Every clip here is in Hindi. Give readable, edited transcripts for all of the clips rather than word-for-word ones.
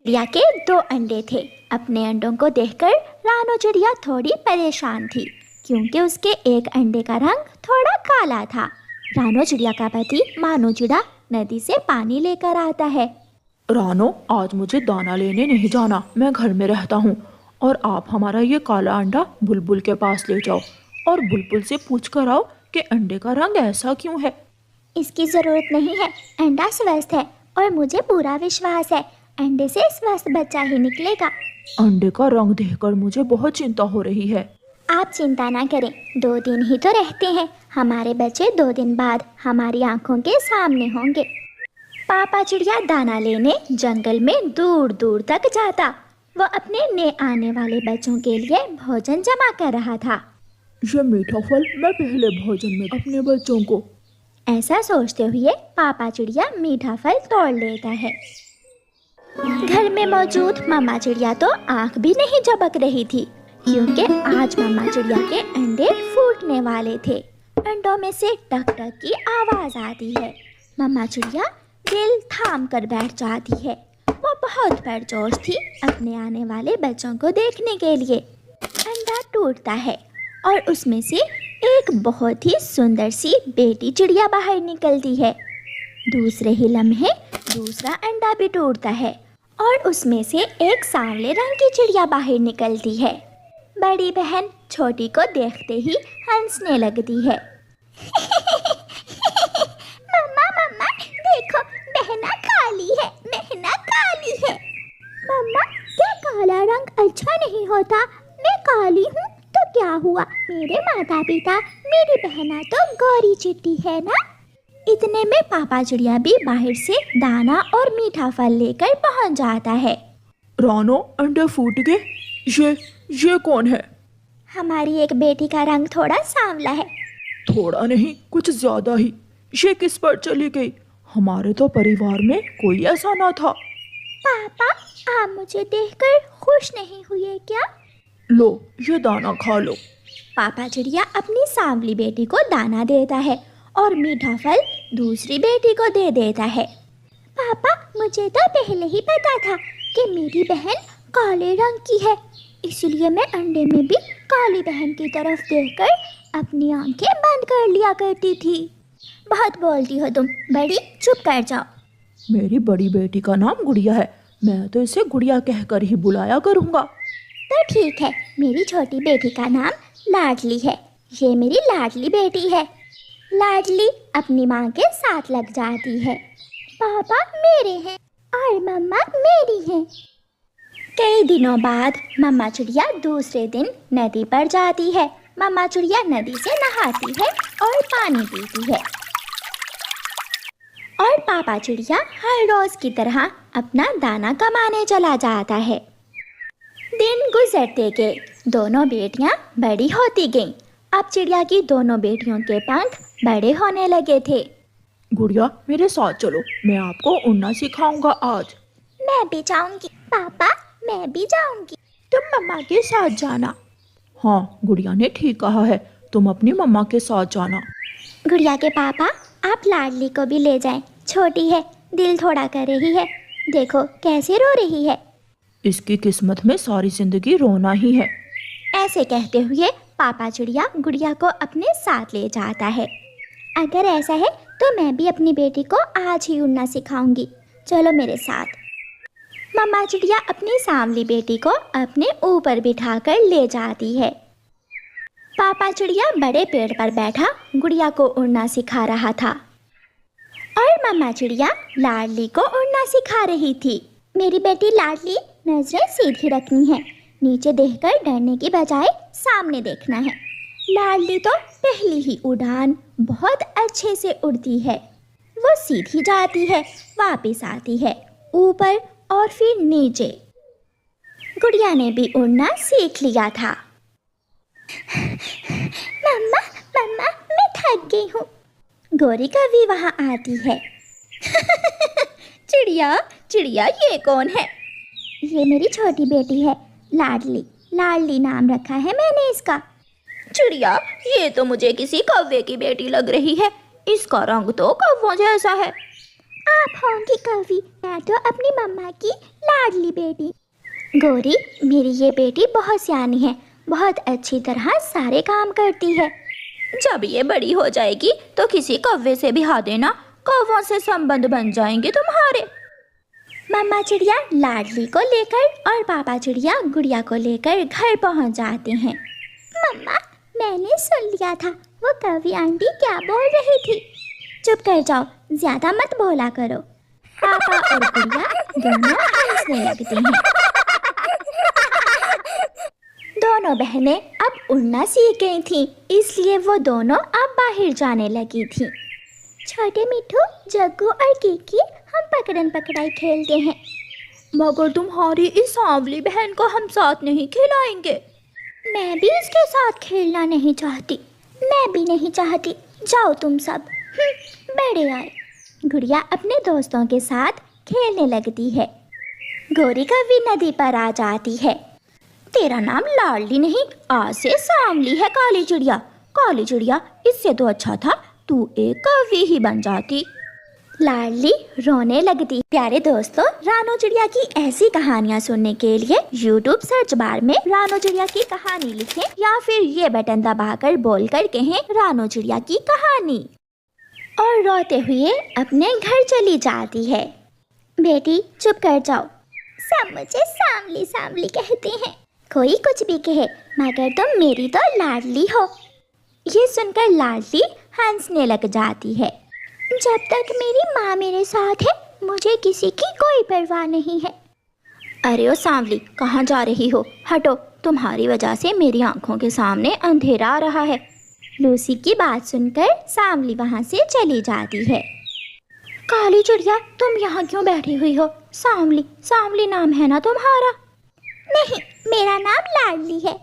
चिड़िया के 2 अंडे थे। अपने अंडों को देखकर रानो चिड़िया थोड़ी परेशान थी, क्योंकि उसके एक अंडे का रंग थोड़ा काला था। रानो चिड़िया का पति मानो चिड़ा नदी से पानी लेकर आता है। रानो, आज मुझे दाना लेने नहीं जाना, मैं घर में रहता हूँ। और आप हमारा ये काला अंडा बुलबुल के पास ले जाओ और बुलबुल से पूछ कर आओ कि अंडे का रंग ऐसा क्यों है। इसकी ज़रूरत नहीं है, अंडा स्वस्थ है और मुझे पूरा विश्वास है अंडे से स्वस्थ बच्चा ही निकलेगा। अंडे का रंग देखकर मुझे बहुत चिंता हो रही है। आप चिंता ना करें, 2 दिन ही तो रहते हैं। हमारे बच्चे 2 दिन बाद हमारी आंखों के सामने होंगे। पापा चिड़िया दाना लेने जंगल में दूर दूर तक जाता। वो अपने नए आने वाले बच्चों के लिए भोजन जमा कर रहा था। ये मीठा फल मैं पहले भोजन में अपने बच्चों को। ऐसा सोचते हुए पापा चिड़िया मीठा फल तोड़ लेता है। घर में मौजूद मम्मा चिड़िया तो आंख भी नहीं झपक रही थी, क्योंकि आज मम्मा चिड़िया के अंडे फूटने वाले थे। अंडों में से टक टक की आवाज आती है। मम्मा चिड़िया दिल थाम कर बैठ जाती है। वो बहुत पुरजोश थी अपने आने वाले बच्चों को देखने के लिए। अंडा टूटता है और उसमें से एक बहुत ही सुंदर सी बेटी चिड़िया बाहर निकलती है। दूसरे ही लम्हे दूसरा अंडा भी टूटता है और उसमें से एक सांवले रंग की चिड़िया बाहर निकलती है। बड़ी बहन छोटी को देखते ही हंसने लगती है। मम्मा मम्मा देखो, बहना काली है, बहना काली है। मम्मा, क्या काला रंग अच्छा नहीं होता? मैं काली हूँ तो क्या हुआ? मेरे माता पिता, मेरी बहना तो गोरी चिट्टी है ना। इतने में पापा चिड़िया भी बाहर से दाना और मीठा फल लेकर पहुंच जाता है। रानो, अंडे फूट गए। ये कौन है? हमारी एक बेटी का रंग थोड़ा सांवला है। थोड़ा नहीं, कुछ ज्यादा ही। ये किस पर चली गई? हमारे तो परिवार में कोई ऐसा ना था। पापा, आप मुझे देखकर खुश नहीं हुए क्या? लो, ये दाना खा लो। पापा चिड़िया अपनी सांवली बेटी को दाना देता है और मीठा फल दूसरी बेटी को दे देता है। पापा, मुझे तो पहले ही पता था कि मेरी बहन काले रंग की है, इसलिए मैं अंडे में भी काली बहन की तरफ देखकर अपनी आंखें बंद कर लिया करती थी। बहुत बोलती हो तुम, बड़ी, चुप कर जाओ। मेरी बड़ी बेटी का नाम गुड़िया है, मैं तो इसे गुड़िया कहकर ही बुलाया करूँगा। तो ठीक है, मेरी छोटी बेटी का नाम लाडली है। ये मेरी लाडली बेटी है। लाडली अपनी माँ के साथ लग जाती है। पापा मेरे हैं और मम्मा मेरी हैं। कई दिनों बाद मम्मा चिड़िया दूसरे दिन नदी पर जाती है। मम्मा चिड़िया नदी से नहाती है और पानी पीती है। और पापा चिड़िया हर रोज की तरह अपना दाना कमाने चला जाता है। दिन गुजरते गए, दोनों बेटियां बड़ी होती गईं। अब चिड़िया की दोनों बेटियों के पंख बड़े होने लगे थे। गुड़िया, मेरे साथ चलो, मैं आपको उड़ना सिखाऊंगा आज। मैं भी जाऊंगी पापा, मैं भी जाऊंगी। तुम मम्मा के साथ जाना। हाँ, गुड़िया ने ठीक कहा है, तुम अपनी मम्मा के साथ जाना। गुड़िया के पापा, आप लाडली को भी ले जाएं, छोटी है, दिल थोड़ा कर रही है, देखो कैसे रो रही है। इसकी किस्मत में सारी जिंदगी रोना ही है। ऐसे कहते हुए पापा चिड़िया गुड़िया को अपने साथ ले जाता है। अगर ऐसा है तो मैं भी अपनी बेटी को आज ही उड़ना सिखाऊंगी, चलो मेरे साथ। मम्मा चिड़िया अपनी सांवली बेटी को अपने ऊपर बिठाकर ले जाती है। पापा चिड़िया बड़े पेड़ पर बैठा गुड़िया को उड़ना सिखा रहा था और मम्मा चिड़िया लाडली को उड़ना सिखा रही थी। मेरी बेटी लाडली, नजरें सीधी रखनी है, नीचे देखकर डरने की बजाय सामने देखना है। लाडली तो पहली ही उड़ान बहुत अच्छे से उड़ती है। वो सीधी जाती है, वापस आती है, ऊपर और फिर नीचे। गुड़िया ने भी उड़ना सीख लिया था। मम्मा मम्मा, मैं थक गई हूँ। गोरी कभी वहाँ आती है। चिड़िया चिड़िया, ये कौन है? ये मेरी छोटी बेटी है, लाडली। लाडली नाम रखा है मैंने इसका। चिड़िया, ये तो मुझे किसी कौवे की बेटी लग रही है, इसका रंग तो कौवों जैसा है। आप होंगी कवि, मैं तो अपनी मम्मा की लाडली बेटी। गौरी, मेरी ये बेटी बहुत सियानी है, बहुत अच्छी तरह सारे काम करती है। जब ये बड़ी हो जाएगी तो किसी कौवे से ब्याह देना, कौवों से संबंध बन जाएंगे तुम्हारे। मम्मा चिड़िया लाडली को लेकर और पापा चिड़िया गुड़िया को लेकर घर पहुंच जाते हैं। मम्मा, मैंने सुन लिया था वो कवि आंटी क्या बोल रही थी। चुप कर जाओ, ज्यादा मत बोला करो। पापा और गुड़िया दोनों हंसने लगते हैं। दोनों बहनें अब उड़ना सीख गई थीं, इसलिए वो दोनों अब बाहर जाने लगी थीं। छोटे मिठू, जग्गू और कीकी, हम पकड़न पकड़ाई खेलते हैं। मगर तुम्हारी इस सांवली बहन को हम साथ नहीं खिलाएंगे। मैं भी इसके साथ खेलना नहीं चाहती। मैं भी नहीं चाहती। जाओ तुम सब। बड़े आए। गुड़िया अपने दोस्तों के साथ खेलने लगती है। गौरी कवि नदी पर आ जाती है। तेरा नाम लाडली नहीं, आज से सांवली है काली चिड़िया। काली चिड़िया, इससे तो अच्छा था तू एक कवि ही बन जाती। लाडली रोने लगती। प्यारे दोस्तों, रानो चिड़िया की ऐसी कहानियाँ सुनने के लिए YouTube सर्च बार में रानो चिड़िया की कहानी लिखें या फिर ये बटन दबाकर बोलकर कहें रानो चिड़िया की कहानी, और रोते हुए अपने घर चली जाती है। बेटी चुप कर जाओ, सब मुझे सांवली सांवली कहते हैं। कोई कुछ भी कहे, मगर तुम मेरी तो लाडली हो। ये सुनकर लाडली हंसने लग जाती है। जब तक मेरी माँ मेरे साथ है, मुझे किसी की कोई परवाह नहीं है। अरे ओ सांवली, कहाँ जा रही हो? हटो, तुम्हारी वजह से मेरी आंखों के सामने अंधेरा आ रहा है। लूसी की बात सुनकर सांवली वहाँ से चली जाती है। काली चिड़िया, तुम यहाँ क्यों बैठी हुई हो? सांवली, सांवली नाम है ना तुम्हारा? नहीं, मेरा नाम लाडली है।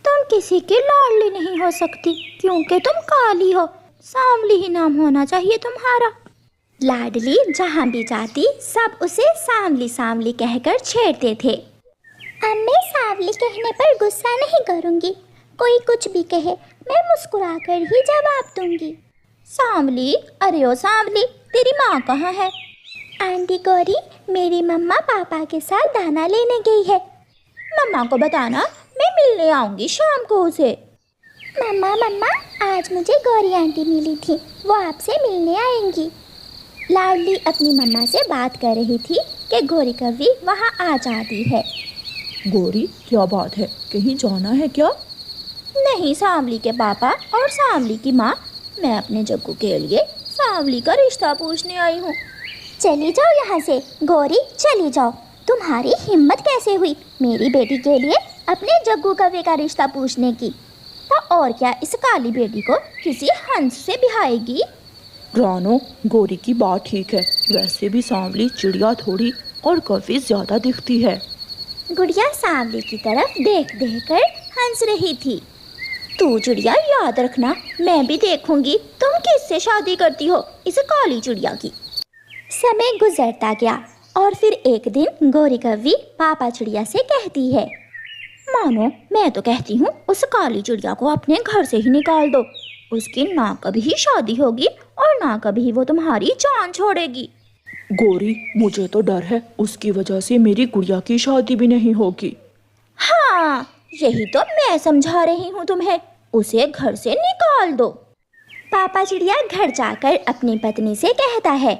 तुम किसी की लाडली नहीं हो सकती, क्योंकि तुम काली हो। सांवली ही नाम होना चाहिए तुम्हारा। लाडली जहाँ भी जाती सब उसे सांवली सांवली कहकर छेड़ते थे। अब मैं सांवली कहने पर गुस्सा नहीं करूँगी। कोई कुछ भी कहे, मैं मुस्कुराकर ही जवाब दूंगी। सांवली, अरे ओ सांवली, तेरी माँ कहाँ है? आंटी गौरी, मेरी मम्मा पापा के साथ दाना लेने गई है। मम्मा को बताना, मैं मिलने आऊँगी शाम को उसे। मम्मा, आज मुझे गौरी आंटी मिली थी, वो आपसे मिलने आएंगी। लाडली अपनी मम्मा से बात कर रही थी कि गौरी कवि वहाँ आ जाती है। गौरी, क्या बात है? कहीं जाना है क्या? नहीं सांवली के पापा और सांवली की माँ, मैं अपने जग्गू के लिए सांवली का रिश्ता पूछने आई हूँ। चली जाओ यहाँ से गौरी, चली जाओ। तुम्हारी हिम्मत कैसे हुई मेरी बेटी के लिए अपने जग्गू कवि का रिश्ता पूछने की? तो और क्या इस काली बेटी को किसी हंस से बिहाएगी? रानो, गौरी की बात ठीक है, वैसे भी सांवली चिड़िया थोड़ी और कवि ज्यादा दिखती है। गुड़िया सांवली की तरफ देख देख कर हंस रही थी। तू चिड़िया याद रखना, मैं भी देखूंगी तुम किससे शादी करती हो, इस काली चिड़िया की। समय गुजरता गया और फिर एक दिन गौरी कवि पापा चिड़िया से कहती है, मानो, मैं तो कहती हूँ उस काली चिड़िया को अपने घर से ही निकाल दो। उसकी ना कभी शादी होगी और ना कभी वो तुम्हारी जान छोड़ेगी। गौरी, मुझे तो डर है उसकी वजह से मेरी गुड़िया की शादी भी नहीं होगी। हाँ, यही तो मैं समझा रही हूँ तुम्हें, उसे घर से निकाल दो। पापा चिड़िया घर जाकर अपनी पत्नी से कहता है,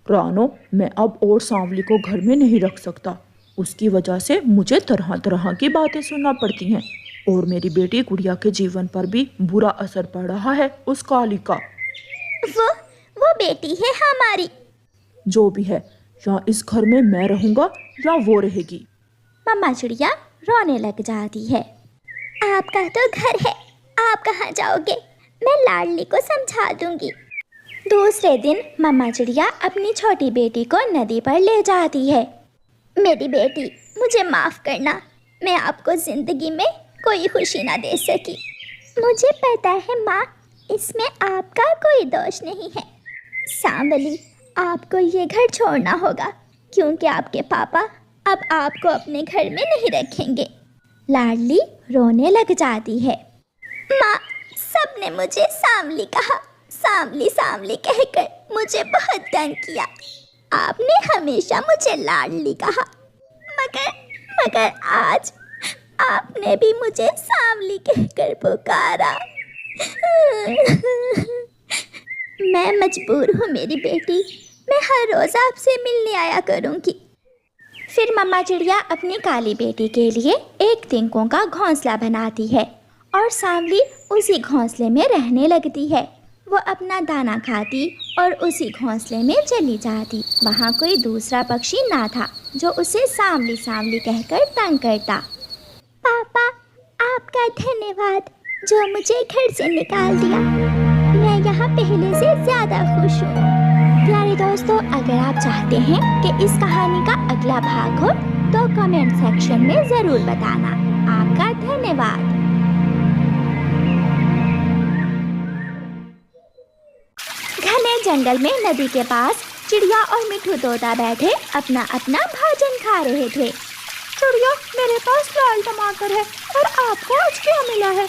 रानो, मैं अब और सांवली को घर में नहीं रख सकता। उसकी वजह से मुझे तरह तरह की बातें सुनना पड़ती हैं और मेरी बेटी गुड़िया के जीवन पर भी बुरा असर पड़ रहा है उस काली का। वो बेटी है हमारी। जो भी है, या इस घर में मैं रहूँगा या वो रहेगी। मम्मा चिड़िया रोने लग जाती है। आपका तो घर है, आप कहाँ जाओगे? मैं लाडली को समझा दूंगी। दूसरे दिन मम्मा चिड़िया अपनी छोटी बेटी को नदी पर ले जाती है। मेरी बेटी, मुझे माफ़ करना, मैं आपको ज़िंदगी में कोई खुशी ना दे सकी। मुझे पता है माँ, इसमें आपका कोई दोष नहीं है। सांवली, आपको ये घर छोड़ना होगा क्योंकि आपके पापा अब आपको अपने घर में नहीं रखेंगे। लाडली रोने लग जाती है। माँ, सबने मुझे सांवली कहा, सांवली सांवली कहकर मुझे बहुत तंग किया। आपने हमेशा मुझे लाडली कहा, मगर मगर आज आपने भी मुझे सांवली कहकर पुकारा। मैं मजबूर हूँ मेरी बेटी, मैं हर रोज आपसे मिलने आया करूँगी। फिर मम्मा चिड़िया अपनी काली बेटी के लिए एक तिनकों का घोंसला बनाती है और सांवली उसी घोंसले में रहने लगती है। वो अपना दाना खाती और उसी घोंसले में चली जाती। वहाँ कोई दूसरा पक्षी ना था जो उसे सांवली सांवली कहकर तंग करता। पापा, आपका धन्यवाद जो मुझे घर से निकाल दिया। मैं यहाँ पहले से ज़्यादा खुश हूँ। प्यारे दोस्तों, अगर आप चाहते हैं कि इस कहानी का अगला भाग हो तो कमेंट सेक्शन में ज़रूर बताना। आपका धन्यवाद। घने जंगल में नदी के पास चिड़िया और मिठू तोता बैठे अपना अपना भोजन खा रहे थे। चिड़िया, मेरे पास लाल टमाटर है और आपको आज क्या मिला है?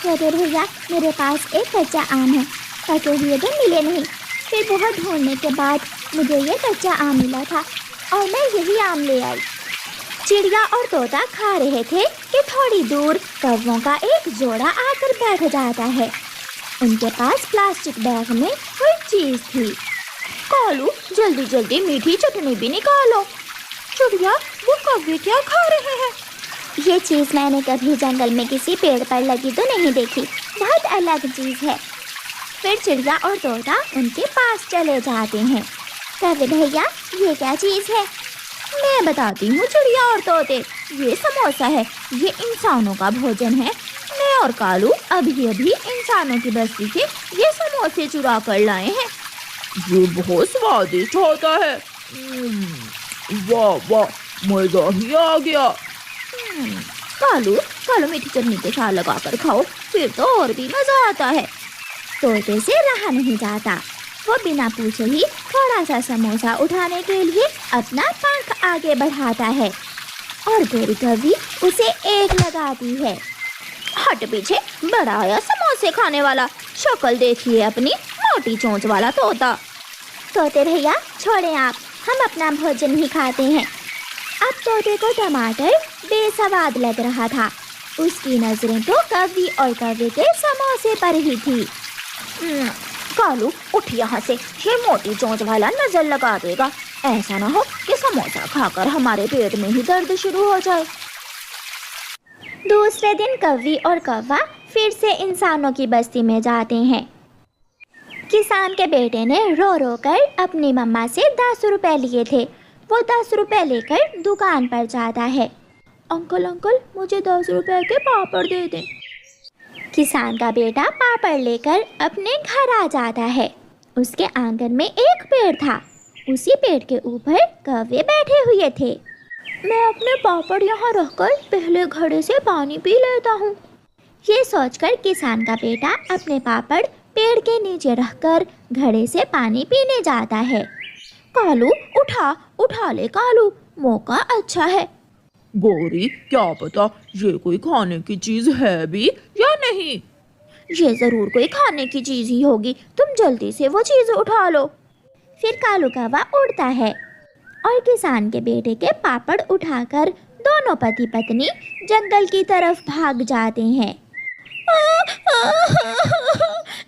तोते भैया, मेरे पास एक कच्चा आम है, पके हुए तो मिले नहीं। फिर बहुत ढूंढने के बाद मुझे ये कच्चा आम मिला था और मैं यही आम ले आई। चिड़िया और तोता खा रहे थे कि थोड़ी दूर कौवों का एक जोड़ा आकर बैठ जाता है। उनके पास प्लास्टिक बैग में कोई चीज थी। कालू, जल्दी जल्दी मीठी चटनी भी निकालो। चिड़िया, वो कौवे क्या खा रहे हैं? ये चीज़ मैंने कभी जंगल में किसी पेड़ पर लगी तो नहीं देखी, बहुत अलग चीज़ है। फिर चिड़िया और तोता उनके पास चले जाते हैं। कौवे भैया, ये क्या चीज़ है? मैं बताती हूँ चिड़िया और तोते, ये समोसा है। ये इंसानों का भोजन है। मैं और कालू अभी अभी इंसानों की बस्ती से ये समोसे चुरा कर लाए हैं। ये बहुत स्वादिष्ट होता है। वाह वाह, मजा ही आ गया। कालू, मीठी चटनी के साथ लगा कर खाओ, फिर तो और भी मजा आता है। तोते से रहा नहीं जाता। वो बिना पूछे ही थोड़ा सा समोसा उठाने के लिए अपना पंख आगे बढ़ाता है और गोरी कौवी उसे एक लगाती है। हट पीछे, बड़ा आया समोसे खाने वाला। शक्ल देखिए अपनी, मोटी चोंच वाला तोता। तोते भैया, छोड़ें आप, हम अपना भोजन ही खाते हैं। अब तोते को टमाटर बेसवाद लग रहा था। उसकी नजरें तो कौवी और कौवे के समोसे पर ही थी। कालू, उठ यहाँ से, ये मोटी चोंच वाला नजर लगा देगा। ऐसा ना हो कि समोसा खाकर हमारे पेट में ही दर्द शुरू हो जाए। दूसरे दिन कौवी और कौवा फिर से इंसानों की बस्ती में जाते हैं। किसान के बेटे ने रो रो कर अपनी मम्मा से 10 रुपए लिए थे। वो 10 रुपए लेकर दुकान पर जाता है। अंकल अंकल, मुझे 10 रुपए के पापड़ दे दें। किसान का बेटा पापड़ लेकर अपने घर आ जाता है। उसके आंगन में एक पेड़ था। उसी पेड़ के ऊपर कौवे बैठे हुए थे। मैं अपने पापड़ यहाँ रखकर पहले घड़े से पानी पी लेता हूँ। ये सोचकर किसान का बेटा अपने पापड़ पेड़ के नीचे रखकर घड़े से पानी पीने जाता है। कालू, उठा ले कालू, मौका अच्छा है। गोरी, क्या पता ये कोई खाने की चीज है भी या नहीं। ये जरूर कोई खाने की चीज ही होगी, तुम जल्दी से वो चीज उठा लो। फिर कालू कौवा उड़ता है और किसान के बेटे के पापड़ उठाकर दोनों पति पत्नी जंगल की तरफ भाग जाते हैं।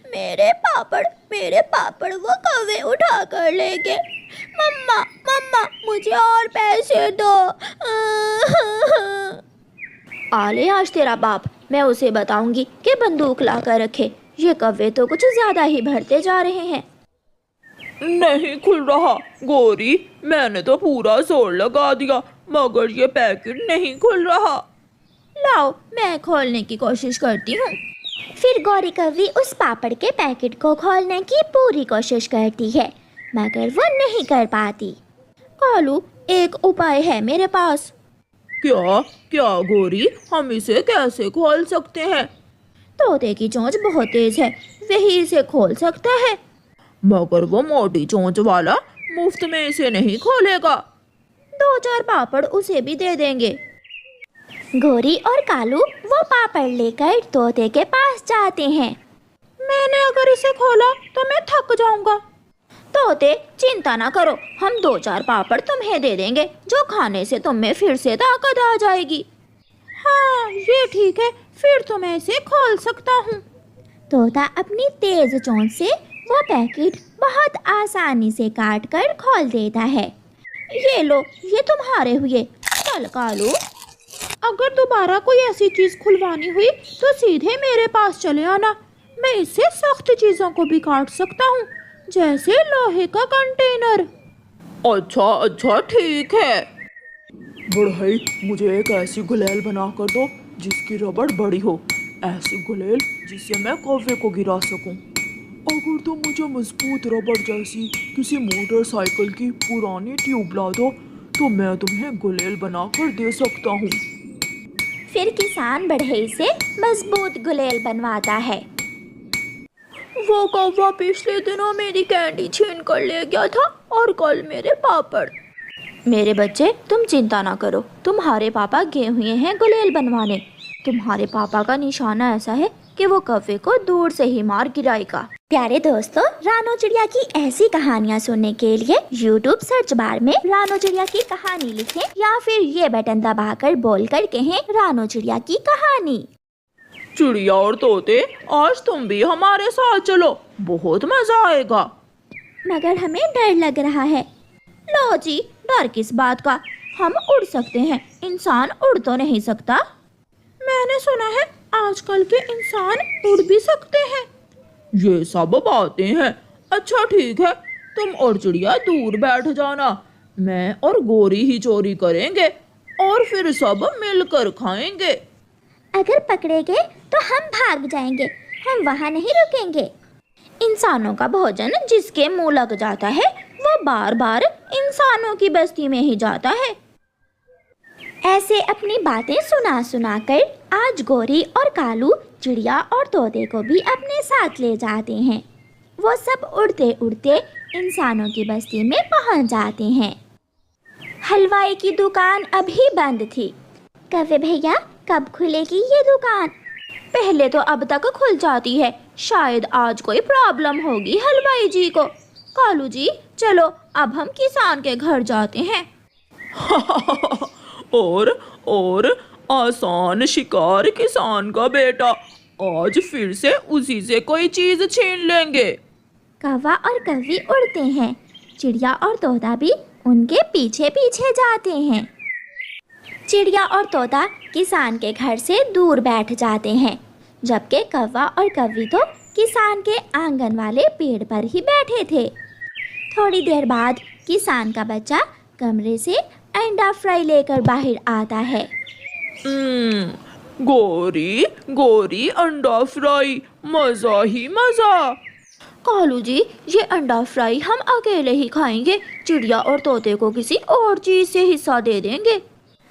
मेरे पापड़ वो कौवे उठा कर ले गए। मम्मा, मुझे और पैसे दो। आले आज तेरा बाप, मैं उसे बताऊंगी कि बंदूक ला कर रखे। ये कौवे तो कुछ ज्यादा ही भरते जा रहे हैं। नहीं खुल रहा गोरी, मैंने तो पूरा जोर लगा दिया मगर ये पैकेट नहीं खुल रहा। लाओ, मैं खोलने की कोशिश करती हूँ। फिर गौरी कौवी उस पापड़ के पैकेट को खोलने की पूरी कोशिश करती है मगर वो नहीं कर पाती। कालू, एक उपाय है मेरे पास। क्या गोरी, हम इसे कैसे खोल सकते हैं? तोते की चोंच बहुत तेज है, वही इसे खोल सकता है। मगर वो मोटी चोंच वाला मुफ्त में इसे नहीं खोलेगा। 2-4 पापड़ उसे भी दे देंगे। गौरी और कालू वो पापड़ लेकर तोते के पास जाते हैं। मैंने अगर इसे खोला तो मैं थक जाऊंगा। तोते चिंता ना करो, हम 2-4 पापड़ तुम्हें दे देंगे, जो खाने से तुम में फिर से ताकत आ जाएगी। हाँ ये ठीक है, फिर तो मैं इसे खोल सकता हूँ। तोता अपनी तेज चोंच से वो पैकेट बहुत आसानी से काट कर खोल देता है। ये लो, ये तुम्हारे हुए। चल कालू, अगर दोबारा कोई ऐसी चीज खुलवानी हुई तो सीधे मेरे पास चले आना। मैं इससे सख्त चीजों को भी काट सकता हूँ, जैसे लोहे का कंटेनर। अच्छा अच्छा ठीक है। बुढ़ई, मुझे एक ऐसी गुलेल बना कर दो जिसकी रबड़ बड़ी हो, ऐसी गुलेल जिससे मैं कौवे को गिरा सकूं। अगर तुम मुझे मजबूत रबड़ जैसी किसी मोटरसाइकिल की पुरानी ट्यूब ला दो तो मैं तुम्हें गुलेल बना कर दे सकता हूँ। फिर किसान बढ़ई से मजबूत गुलेल बनवाता है। वो कौवा पिछले दिनों मेरी कैंडी छीन कर ले गया था और कल मेरे पापड़। मेरे बच्चे, तुम चिंता ना करो, तुम्हारे पापा गए हुए हैं गुलेल बनवाने। तुम्हारे पापा का निशाना ऐसा है कि वो कौवे को दूर से ही मार गिराएगा। प्यारे दोस्तों, रानो चिड़िया की ऐसी कहानियाँ सुनने के लिए YouTube सर्च बार में रानो चिड़िया की कहानी लिखें या फिर ये बटन दबाकर बोलकर कहें रानो चिड़िया की कहानी। चिड़िया और तोते, आज तुम भी हमारे साथ चलो, बहुत मजा आएगा। मगर हमें डर लग रहा है। लो जी, डर किस बात का, हम उड़ सकते हैं, इंसान उड़ तो नहीं सकता। मैंने सुना है आजकल के इंसान उड़ भी सकते हैं। ये सब बातें हैं। अच्छा ठीक है, तुम और चिड़िया दूर बैठ जाना, मैं और गोरी ही चोरी करेंगे और फिर सब मिलकर खाएंगे। अगर पकड़े गए तो हम भाग जाएंगे, हम वहाँ नहीं रुकेंगे। इंसानों का भोजन जिसके मुंह लग जाता है वो बार बार इंसानों की बस्ती में ही जाता है। ऐसे अपनी बातें सुना सुना कर आज गोरी और कालू चिड़िया और तोते को भी अपने साथ ले जाते हैं। वो सब उड़ते उड़ते इंसानों की बस्ती में पहुंच जाते हैं। हलवाई की दुकान अभी बंद थी। कौवे भैया, कब खुलेगी ये दुकान? पहले तो अब तक खुल जाती है, शायद आज कोई प्रॉब्लम होगी हलवाई जी को। कालू जी, चलो अब हम किसान के घर जाते हैं। और आसान शिकार किसान का बेटा, आज फिर से उसी से कोई चीज छीन लेंगे। कौवा और कौवी उड़ते हैं, चिड़िया और तोता भी उनके पीछे पीछे जाते हैं। चिड़िया और तोता किसान के घर से दूर बैठ जाते हैं, जबकि कौवा और कौवी तो किसान के आंगन वाले पेड़ पर ही बैठे थे। थोड़ी देर बाद किसान का बच्चा कमरे से अंडा फ्राई लेकर बाहर आता है। गोरी गोरी अंडा फ्राई, मजा ही मजा। कालू जी, ये अंडा फ्राई हम अकेले ही खाएंगे, चिड़िया और तोते को किसी और चीज से हिस्सा दे देंगे।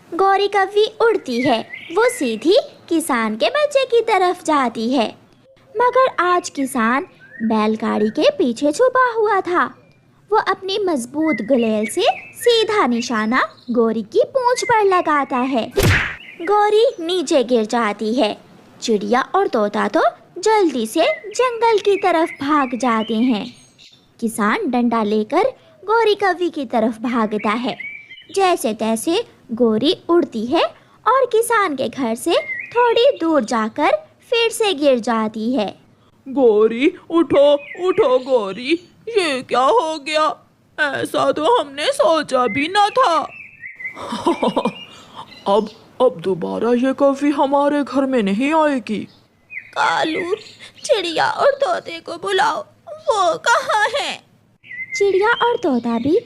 गौरी कौवी उड़ती है, वो सीधी किसान के बच्चे की तरफ जाती है। मगर आज किसान बैलगाड़ी के पीछे छुपा हुआ था। वो अपनी मजबूत गुलेल से सीधा निशाना गौरी की पूंछ पर लगाता है। गौरी नीचे गिर जाती है। चिड़िया और तोता तो जल्दी से जंगल की तरफ भाग जाते हैं। किसान डंडा लेकर गौरी कौवी की तरफ भागता है। जैसे तैसे गौरी उड़ती है और किसान के घर से थोड़ी दूर जाकर फिर से गिर जाती है। गोरी उठो उठो गोरी, ये क्या हो गया? ऐसा तो हमने सोचा भी न था। अब दोबारा ये कभी हमारे घर में नहीं आएगी। कालू, चिड़िया और तोते को बुलाओ, वो कहाँ है? चिड़िया और तोता भी